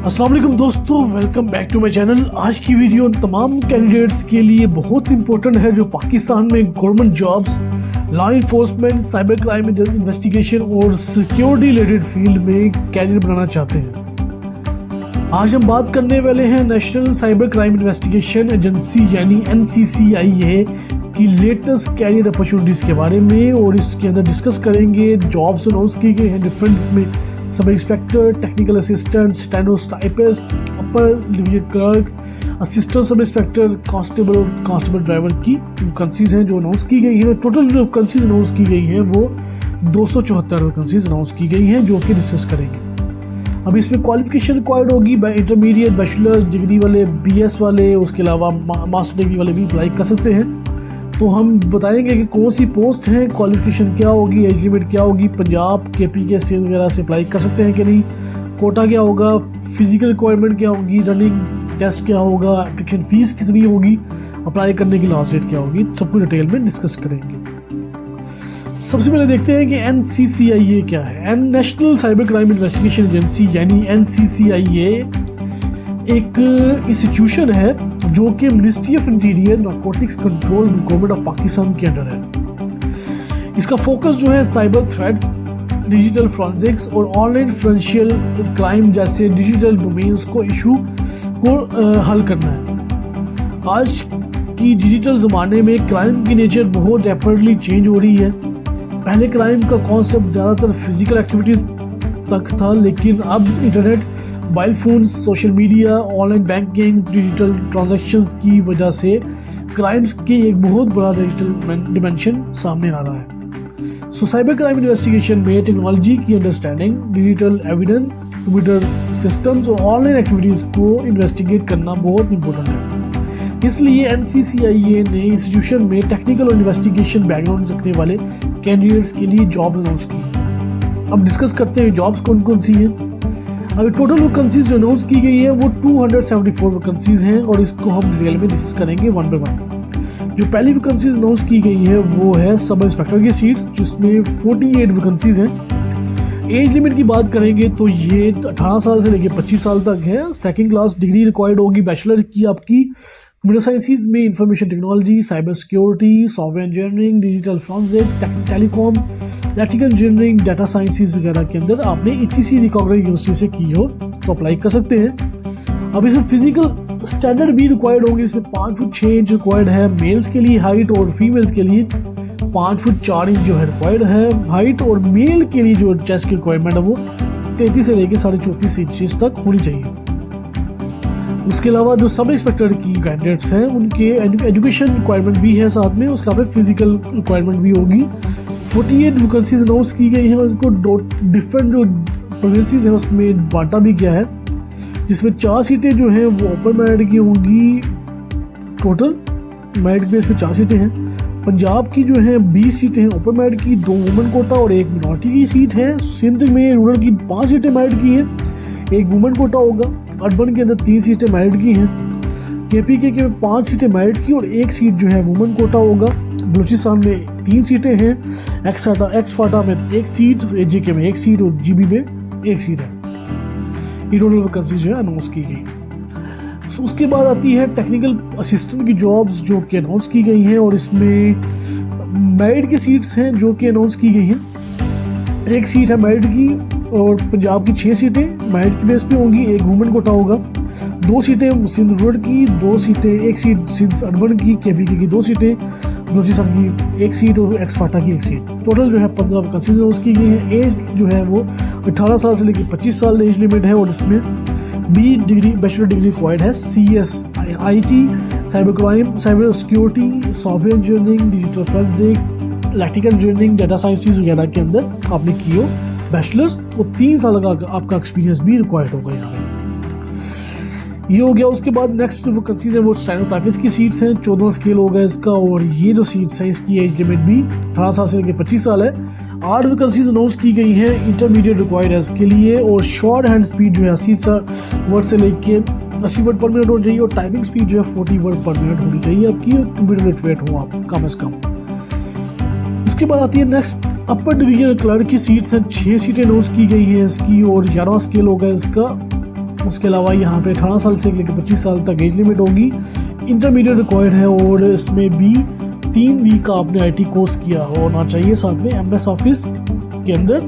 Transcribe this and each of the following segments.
अस्सलाम वालेकुम दोस्तों, welcome back to my channel. आज की वीडियो तमाम कैंडिडेट्स के लिए बहुत इंपॉर्टेंट है जो पाकिस्तान में government jobs, law enforcement, cyber crime investigation और सिक्योरिटी रिलेटेड फील्ड में कैरियर बनाना चाहते हैं। आज हम बात करने वाले हैं national cyber crime investigation agency यानी NCCIA की लेटेस्ट कैरियर अपॉर्चुनिटीज़ के बारे में, और इसके अंदर डिस्कस करेंगे जॉब्स अनाउंस की गई हैं डिफरेंट में sub inspector, technical assistant, stenotypist, upper division clerk, assistant sub inspector, constable driver की वैकेंसीज हैं जो अनाउंस की गई हैं। टोटल वैकेंसीज अनाउंस की गई हैं वो 274 वैकेंसीज अनाउंस की गई हैं जो कि डिस्कस करेंगे। अब इसमें क्वालिफिकेशन रिक्वायर्ड होगी इंटरमीडिएट, बैचलर्स डिग्री वाले, BS वाले, उसके अलावा मास्टर डिग्री वाले भी अप्लाई कर सकते हैं। तो हम बताएंगे कि कौन सी पोस्ट है, क्वालिफिकेशन क्या होगी, एज लिमिट क्या होगी, पंजाब, KP के सेल वगैरह से अप्लाई कर सकते हैं कि नहीं, कोटा क्या होगा, फिजिकल रिक्वायरमेंट क्या होगी, रनिंग टेस्ट क्या होगा, एप्लीकेशन फ़ीस कितनी होगी, अप्लाई करने की लास्ट डेट क्या होगी, सब कुछ डिटेल में डिस्कस करेंगे। सबसे पहले देखते हैं कि NCCIA क्या है। National cyber crime investigation agency यानी NCCIA एक इंस्टीट्यूशन है जो कि ministry of interior narcotics control government of Pakistan के अंडर है। इसका फोकस जो है साइबर थ्रेट्स, डिजिटल फॉरेंसिक्स और ऑनलाइन फाइनेंशियल क्राइम जैसे डिजिटल डोमेन्स को इशू को हल करना है। आज की डिजिटल ज़माने में क्राइम की नेचर बहुत रैपिडली चेंज हो रही है। पहले क्राइम का कॉन्सेप्ट ज़्यादातर फिजिकल एक्टिविटीज़ तक था, लेकिन अब internet, mobile phones, social media, online banking, digital transactions की वजह से क्राइम्स की एक बहुत बड़ा डिजिटल डिमेंशन सामने आ रहा है। साइबर क्राइम इन्वेस्टिगेशन में टेक्नोलॉजी की understanding, digital evidence, computer systems और ऑनलाइन एक्टिविटीज़ को इन्वेस्टिगेट करना बहुत इंपॉर्टेंट है। इसलिए NCCIA ने इंस्टीट्यूशन में टेक्निकल और इन्वेस्टिगेशन बैकग्राउंड रखने वाले कैंडिडेट्स के लिए जॉब अनाउंस की। अब डिस्कस करते हैं जॉब्स कौन कौन सी हैं। अभी टोटल वैकेंसीज जो अनाउंस की गई है वो 274 वैकेंसीज हैं और इसको हम डिटेल में डिस्कस करेंगे वन बाय वन। जो पहली वैकेंसीज अनाउंस की गई है वो है सब इंस्पेक्टर की सीट्स, जिसमें 48 वैकेंसीज हैं। एज लिमिट की बात करेंगे तो ये 18 साल से लेकर 25 साल तक है। सेकंड क्लास डिग्री रिक्वायर्ड होगी बैचलर की आपकी कंप्यूटर साइंसिस में, information technology, cyber security, software engineering, digital forensic, telecom, electrical engineering, data sciences वगैरह के अंदर आपने HEC रिकॉग्नाइज्ड यूनिवर्सिटी से की हो तो अप्लाई कर सकते हैं। अब इसमें फिजिकल स्टैंडर्ड भी रिक्वायर्ड होगी। इसमें 5 फुट 6 इंच रिक्वायर्ड है मेल्स के लिए हाइट, और फीमेल्स के लिए 5 फुट 4 इंच जो है रिक्वायर्ड है हाइट, और मेल के लिए जो चेस्ट की रिक्वायरमेंट है वो 33 से लेकर 34.5 इंच तक होनी चाहिए। उसके अलावा जो सब इंस्पेक्टर की कैंडिडेट्स हैं उनके एजुकेशन रिक्वायरमेंट भी है साथ में, उसका पे फिजिकल रिक्वायरमेंट भी होगी। 48 वैकेंसीज अनाउंस की गई हैं और उनको डिफरेंट जो प्रोविंसेस हैं उसमें बांटा भी गया है, जिसमें 4 सीटें जो हैं वो ओपन मेरिट की होंगी। टोटल मेरिट बेस पे 4 सीटें हैं। पंजाब की जो है 20 सीटें हैं ओपन मेरिट की, 2 वुमेन कोटा और 1 मिनॉरिटी की सीट है। सिंध में रूरल की 5 सीटें मेरिट की हैं, 1 वुमेन कोटा होगा। अर्बन के अंदर 3 सीटें मेरिट की हैं। KP के 5 सीटें मेरिट की और 1 सीट जो है वुमेन कोटा होगा। बलूचिस्तान में 3 सीटें हैं, एक्स फाटा में 1 सीट, AJK में 1 सीट और GB में 1 सीट है। ये टोटल वैकेंसी जो है अनाउंस की गई। सो उसके बाद आती है टेक्निकल असिस्टेंट की जॉब्स जो कि अनाउंस की गई हैं, और इसमें मेरिट की सीट्स हैं जो कि अनाउंस की गई हैं। 1 सीट है मेरिट की और पंजाब की 6 सीटें मेरिट की बेस पे होंगी, 1 वुमेन कोटा होगा। 2 सीटें सिंध रूरल की, 2 सीटें, 1 सीट सिंध अर्बन की, KP की 2 सीटें, बलूचिस्तान की 1 सीट और एक्स फाटा की 1 सीट। टोटल जो है 15 वैकेंसीज अनाउंस की गई हैं। एज जो है वो 18 साल से लेकर 25 साल एज लिमिट है, और इसमें B degree bachelor degree required है। CS, IT, cyber crime, cyber security, software engineering, digital forensic, electrical engineering, data sciences वगैरह के अंदर आपने की हो बैचलर्स, और 3 साल का आपका एक्सपीरियंस भी रिक्वायर्ड होगा यहाँ पे। ये हो गया। उसके बाद नेक्स्ट जो वैकेंसीज है वो स्टेनोटाइपिस्ट की सीट्स हैं, 14 स्केल होगा इसका, और ये जो सीट्स हैं इसकी एज लिमिट भी 18 साल से लेकर 25 साल है। 8 वैकेंसीज अनाउंस की गई हैं। इंटरमीडिएट रिक्वायर्ड है इसके लिए, और शॉर्ट हैंड स्पीड जो है 80 वर्ड से लेके 80 वर्ड पर मिनट होनी चाहिए, और टाइपिंग स्पीड जो है 40 वर्ड पर मिनट होनी चाहिए आपकी, कंप्यूटर लिटरेट हो आप कम से कम। उसके बाद आती है नेक्स्ट अपर डिवीजन क्लर्क की सीट्स हैं, 6 सीटें अनाउंस की गई हैं इसकी, और 11 स्केल होगा इसका। उसके अलावा यहाँ पे 18 साल से लेकर 25 साल तक एज लिमिट होगी। इंटरमीडिएट रिक्वायर्ड है और इसमें भी 3 वीक का आपने IT कोर्स किया होना चाहिए, साथ में MS ऑफिस के अंदर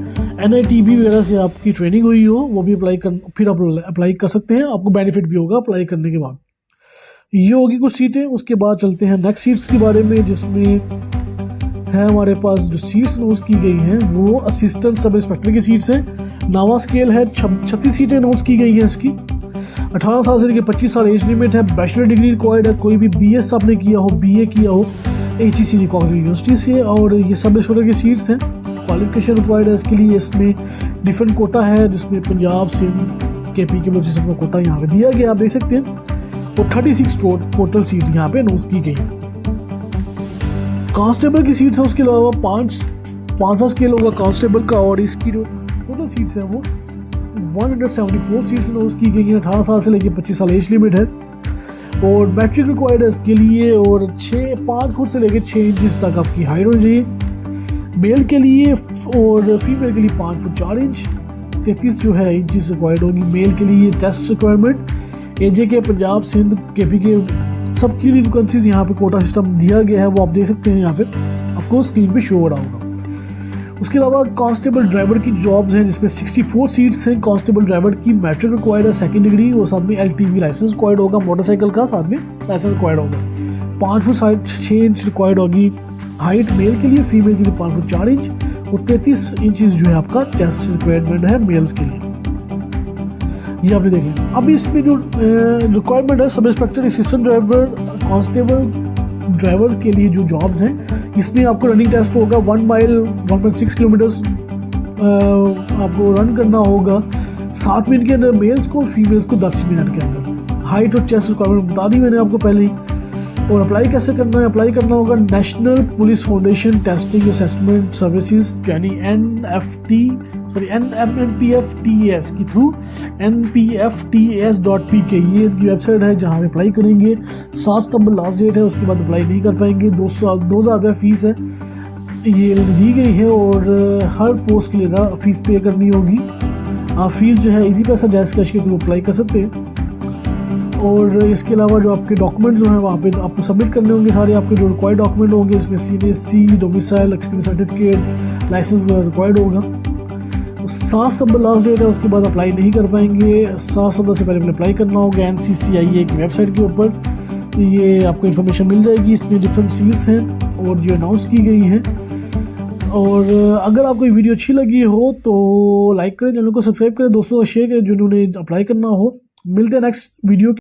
NITB वगैरह से आपकी ट्रेनिंग हुई हो, वो भी फिर आप अप्लाई कर सकते हैं, आपको बेनिफिट भी होगा अप्लाई करने के बाद। ये होगी कुछ सीटें। उसके बाद चलते हैं नेक्स्ट सीट्स के बारे में, जिसमें है हमारे पास जो सीट्स अनाउंस की गई हैं वो असिस्टेंट सब इंस्पेक्टर की सीट्स हैं। नावा स्केल है, 36 सीटें अनाउंस की गई हैं इसकी। 18 साल से लेकर 25 साल एज लिमिट है। बैचलर डिग्री रिक्वायर्ड है, कोई भी BS आपने किया हो, BA किया हो HEC यूनिवर्सिटी से, और ये सब इंस्पेक्टर की सीट्स हैं। क्वालिफिकेशन रिक्वायर्ड है इसके लिए, इसमें डिफरेंट कोटा है, जिसमें पंजाब, सिंध, KP के बलूचिस्तान का कोटा यहाँ पे दिया गया, आप देख सकते हैं। और 36 टोटल सीट यहाँ पे अनाउंस की गई है। कांस्टेबल की सीट्स है, उसके अलावा पाँचवा स्केल होगा कांस्टेबल का, और इसकी जो टोटल सीट्स हैं वो 174 सीट्स अनाउंस की गई हैं। 18 साल से लेकर 25 साल एज लिमिट है, और मैट्रिक रिक्वायर्ड है इसके लिए, और 5 फुट से लेकर 6 इंच तक आपकी हाइट हो जाए मेल के लिए, और फीमेल के लिए 5 फुट 4 इंच 33 जो है इंचज रिक्वायर्ड होगी मेल के लिए। Test requirement AJ Punjab, Sindh, KP के सबकी वैकेंसीज यहाँ पे कोटा सिस्टम दिया गया है, वो आप देख सकते हैं, यहाँ पे आपको स्क्रीन पे शो हो रहा होगा। उसके अलावा कांस्टेबल ड्राइवर की जॉब्स हैं, जिसमें 64 सीट्स हैं। कांस्टेबल ड्राइवर की मैट्रिक रिक्वायर्ड है, 2nd डिग्री, और साथ में LTV लाइसेंस रिक्वायर्ड होगा, मोटरसाइकिल का साथ में लाइसेंस रिक्वायर्ड होगा। 5 फुट 6 इंच रिक्वायर्ड होगी हाइट मेल के लिए, फीमेल के लिए 5 फुट 4 इंच, और 33 इंचज जो है आपका चेस्ट रिक्वायरमेंट है मेल्स के लिए। ये आपने देखें। अब इसमें जो रिक्वायरमेंट है sub inspector, assistant driver, constable driver के लिए जो जॉब्स हैं, इसमें आपको रनिंग टेस्ट होगा। 1 माइल 1.6 किलोमीटर्स आपको रन करना होगा 7 मिनट के अंदर मेल्स को, फीमेल्स को 10 मिनट के अंदर। हाइट और चेस्ट रिक्वायरमेंट बता दी मैंने आपको पहले ही। और अप्लाई कैसे करना है? अप्लाई करना होगा national police foundation testing assessment services यानी NMPFTAS के थ्रू npftas.pk ये इनकी वेबसाइट है जहाँ अप्लाई करेंगे। 7 सितंबर लास्ट डेट है, उसके बाद अप्लाई नहीं कर पाएंगे। 2,000 रुपये फीस है ये दी गई है, और हर पोस्ट के लिए फीस पे करनी होगी। आप फीस जो है इजी पैसा जैस कैश के थ्रू अप्लाई कर सकते हैं। और इसके अलावा जो आपके डॉक्यूमेंट्स जो हैं वहाँ पे आपको सबमिट करने होंगे सारे आपके जो रिक्वायर्ड डॉक्यूमेंट होंगे, इसमें CNSC, domicile, experience certificate, licence वगैरह रिक्वायर्ड होगा। 7 सितंबर लास्ट डेट है, उसके बाद अप्लाई नहीं कर पाएंगे। 7 सितंबर से पहले अप्लाई करना होगा NCCIA की वेबसाइट के ऊपर। ये आपको इन्फॉर्मेशन मिल जाएगी, इसमें डिफरेंट सीट्स हैं और जो अनाउंस की गई हैं। और अगर आपको ये वीडियो अच्छी लगी हो तो लाइक करें, चैनल को सब्सक्राइब करें, दोस्तों को शेयर करें जिन्होंने अप्लाई करना हो। मिलते हैं नेक्स्ट वीडियो।